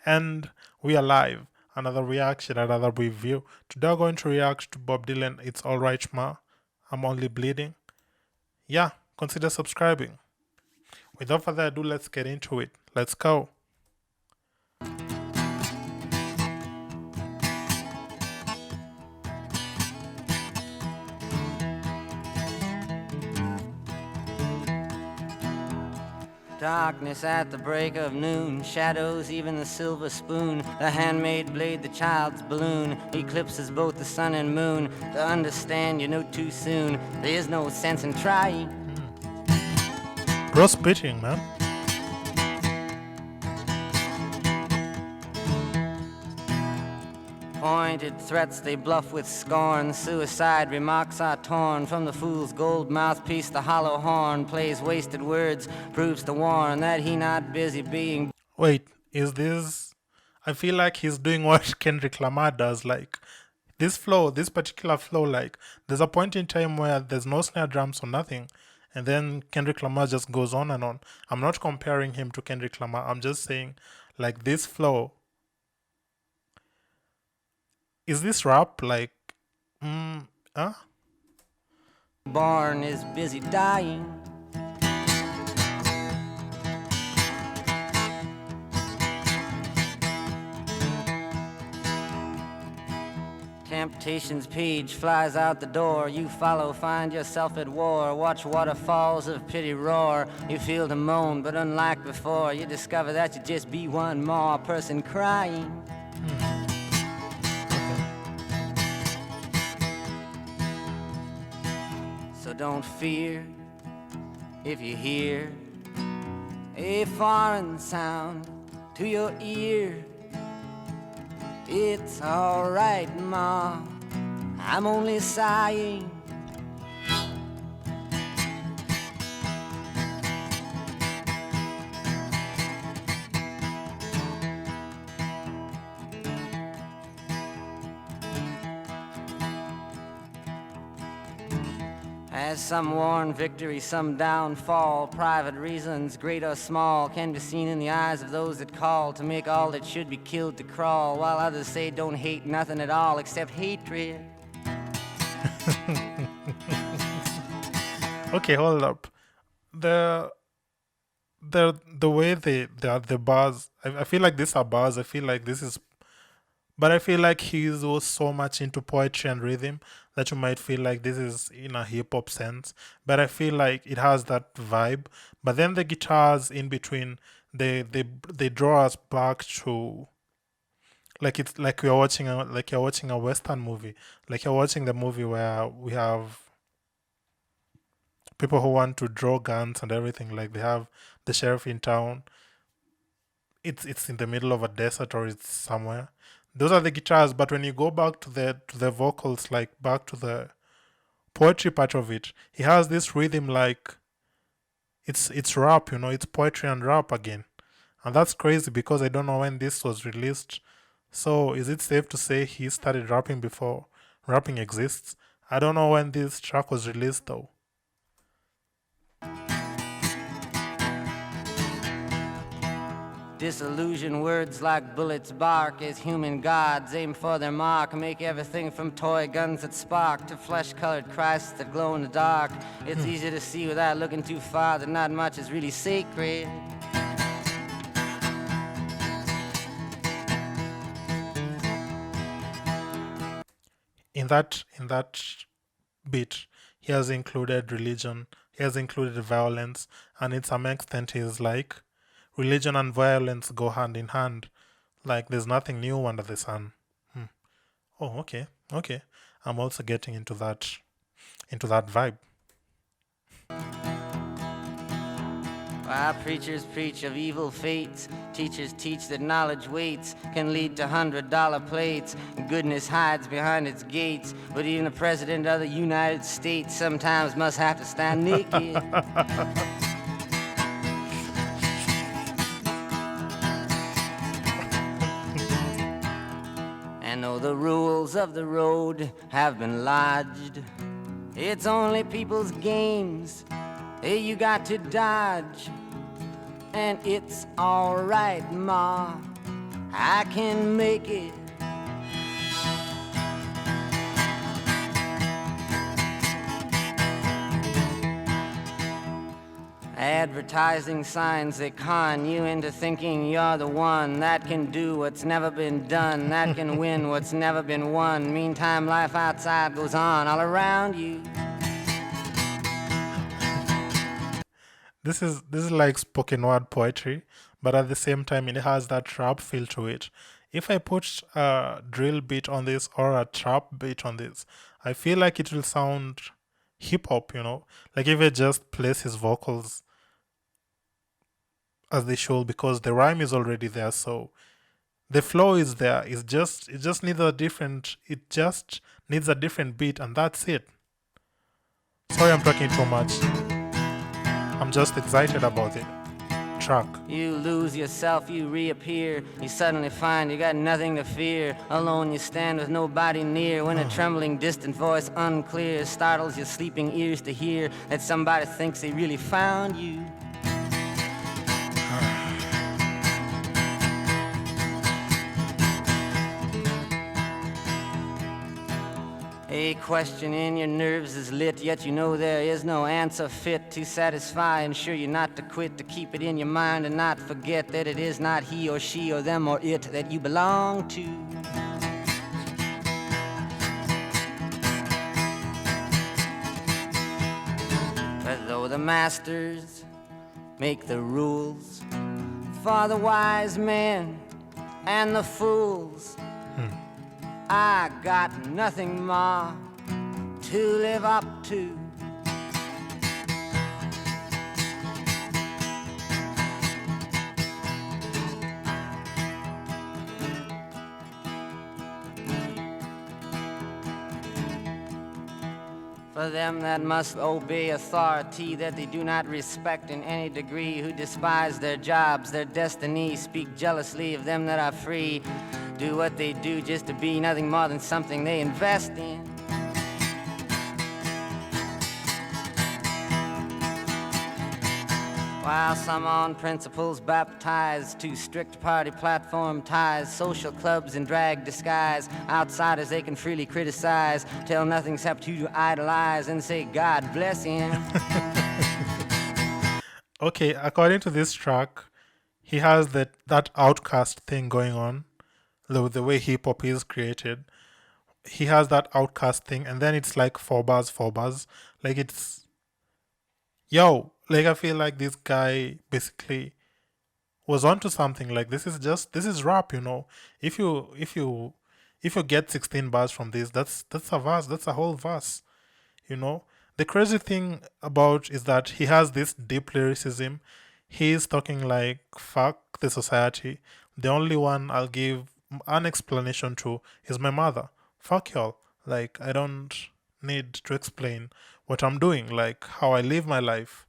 And we are live. Another reaction, another review. Today we're going to react to Bob Dylan, It's Alright Ma, I'm Only Bleeding. Yeah, consider subscribing. Without further ado, let's get into it. Let's go. Darkness at the break of noon, shadows, even the silver spoon, the handmade blade, the child's balloon, eclipses both the sun and moon. To understand, you know too soon, there's no sense in trying. Bro spitting, man. Pointed threats they bluff with scorn, suicide remarks are torn from the fool's gold mouthpiece. The hollow horn plays wasted words, proves to warn that he not busy being. Wait, is this... I feel like he's doing what Kendrick Lamar does, like... This flow, this particular flow, like... There's a point in time where there's no snare drums or nothing, and then Kendrick Lamar just goes on and on. I'm not comparing him to Kendrick Lamar, I'm just saying, like, this flow... Is this rap, like... Barn is busy dying. Temptation's page flies out the door. You follow, find yourself at war. Watch waterfalls of pity roar. You feel to moan, but unlike before, you discover that you just be one more person crying. So don't fear if you hear a foreign sound to your ear. It's alright, Ma, I'm only sighing. As some warn victory, some downfall, private reasons, great or small, can be seen in the eyes of those that call to make all that should be killed to crawl, while others say don't hate nothing at all except hatred. Okay, hold up. The way the bars, I feel like these are bars. I feel like this is... But I feel like he's was so much into poetry and rhythm that you might feel like this is in a hip hop sense. But I feel like it has that vibe. But then the guitars in between, they draw us back to... Like it's like you're watching a Western movie. Like you're watching the movie where we have people who want to draw guns and everything. Like they have the sheriff in town. It's in the middle of a desert or it's somewhere. Those are the guitars, but when you go back to the vocals, like back to the poetry part of it, he has this rhythm like it's rap, it's poetry and rap again. And that's crazy because I don't know when this was released. So is it safe to say he started rapping before rapping exists? I don't know when this track was released though. Disillusion words like bullets bark as human gods aim for their mark. Make everything from toy guns that spark to flesh-colored Christs that glow in the dark. It's easy to see without looking too far that not much is really sacred. In that bit, he has included religion, he has included violence, and in some extent he's like religion and violence go hand in hand. Like there's nothing new under the sun. Oh, okay, okay. I'm also getting into that vibe. While preachers preach of evil fates, teachers teach that knowledge waits, can lead to $100 plates. Goodness hides behind its gates, but even the president of the United States sometimes must have to stand naked. And though the rules of the road have been lodged, it's only people's games you got to dodge. And it's alright, Ma, I can make it. Advertising signs that con you into thinking you're the one that can do what's never been done, that can win what's never been won. Meantime, life outside goes on all around you. This is like spoken word poetry, but at the same time it has that rap feel to it. If I put a drill beat on this or a trap beat on this, I feel like it will sound hip hop, Like if I just place his vocals as they should because the rhyme is already there, so the flow is there. It just needs a different beat and that's it. Sorry I'm talking too much. I'm just excited about it. Track. You lose yourself, you reappear. You suddenly find you got nothing to fear. Alone you stand with nobody near. When a trembling distant voice unclear startles your sleeping ears to hear that somebody thinks they really found you. A question in your nerves is lit, yet you know there is no answer fit to satisfy. Ensure you not to quit, to keep it in your mind and not forget that it is not he or she or them or it that you belong to. But though the masters make the rules for the wise men and the fools, I got nothing more to live up to. For them that must obey authority that they do not respect in any degree, who despise their jobs, their destiny, speak jealously of them that are free, do what they do just to be nothing more than something they invest in. While some on principles baptized to strict party platform ties, social clubs in drag disguise, outsiders they can freely criticize, tell nothing except who to idolize and say God bless him. Okay, according to this track, he has that outcast thing going on. The way hip hop is created, he has that outcast thing, and then it's like four bars. Like it's I feel like this guy basically was onto something. Like this is rap, If you get 16 bars from this, that's a verse, that's a whole verse, you know. The crazy thing about is that he has this deep lyricism. He's talking like fuck the society. The only one I'll give an explanation to is my mother. Fuck y'all. Like I don't need to explain what I'm doing, like how I live my life.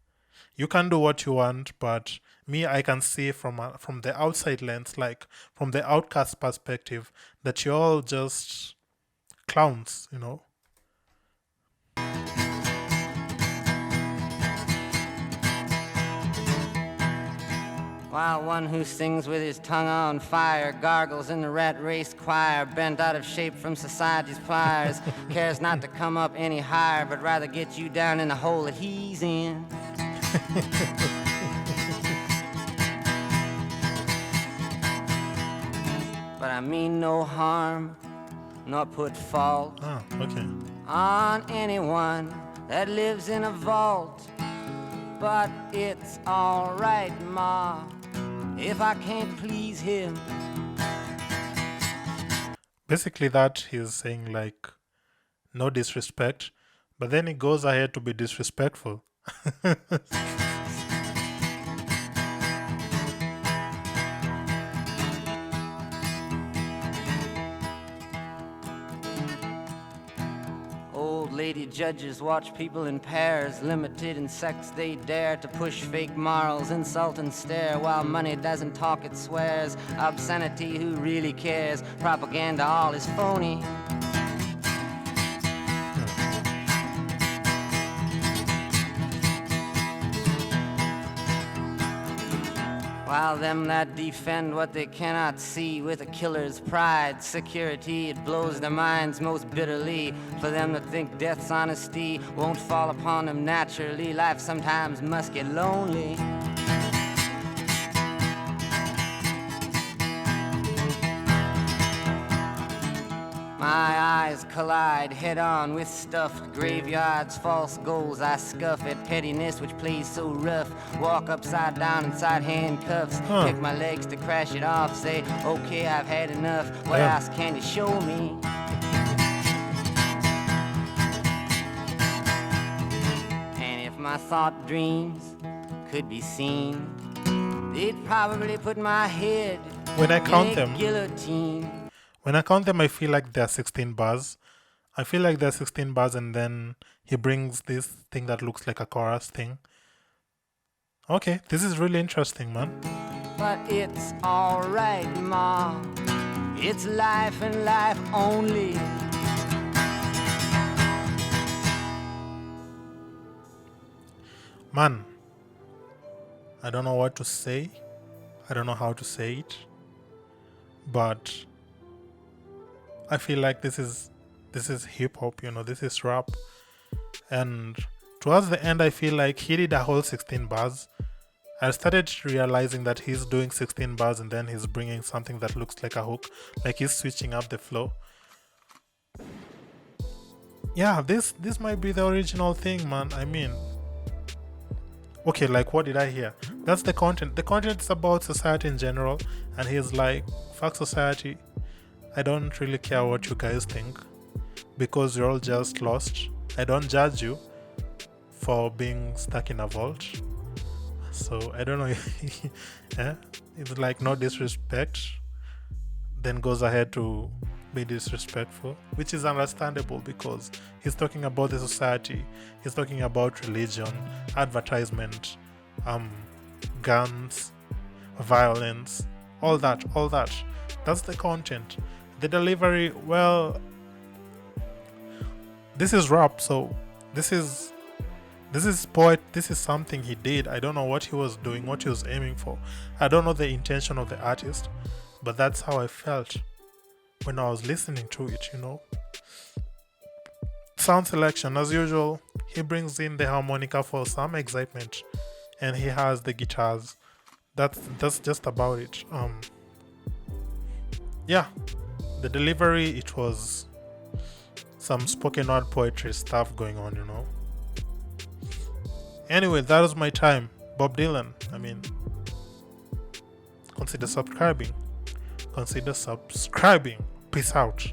You can do what you want, but me, I can see from the outside lens, like from the outcast perspective, that you're all just clowns. While one who sings with his tongue on fire gargles in the rat race choir, bent out of shape from society's pliers, cares not to come up any higher, but rather get you down in the hole that he's in. But I mean no harm, nor put fault Okay. on anyone that lives in a vault. But it's alright, Ma, if I can't please him. Basically, that he's saying like no disrespect, but then he goes ahead to be disrespectful. Old lady judges watch people in pairs, limited in sex they dare to push fake morals, insult and stare, while money doesn't talk it swears, obscenity who really cares, propaganda all is phony. While them that defend what they cannot see with a killer's pride, security, it blows their minds most bitterly. For them to think death's honesty won't fall upon them naturally, life sometimes must get lonely. My eyes collide head on with stuffed graveyards, false goals. I scuff at pettiness which plays so rough. Walk upside down inside handcuffs. Kick my legs to crash it off. Say, okay, I've had enough. What else can you show me? And if my thought dreams could be seen, they'd probably put my head When I count them, guillotine. when I count them, I feel like there are 16 bars. I feel like there are 16 bars, and then he brings this thing that looks like a chorus thing. Okay, this is really interesting, man. But it's alright, Ma. It's life and life only. Man, I don't know what to say. I don't know how to say it. But I feel like this is hip hop, this is rap. And towards the end, I feel like he did a whole 16 bars. I started realizing that he's doing 16 bars and then he's bringing something that looks like a hook, like he's switching up the flow. Yeah, this might be the original thing, man. I mean, okay, like what did I hear? That's the content. The content is about society in general, and he's like, fuck society. I don't really care what you guys think because you're all just lost. I don't judge you for being stuck in a vault. So I don't know. Yeah? It's like no disrespect, then goes ahead to be disrespectful, which is understandable because he's talking about the society, he's talking about religion, advertisement, guns, violence, all that. That's the content. The delivery, well, this is rap, so this is poet. This is something he did. I don't know what he was doing, what he was aiming for. I don't know the intention of the artist, but that's how I felt when I was listening to it, Sound selection, as usual, he brings in the harmonica for some excitement, and he has the guitars. That's just about it. Yeah, the delivery, it was some spoken word poetry stuff going on, Anyway, that was my time. Bob Dylan. I mean, consider subscribing. Peace out.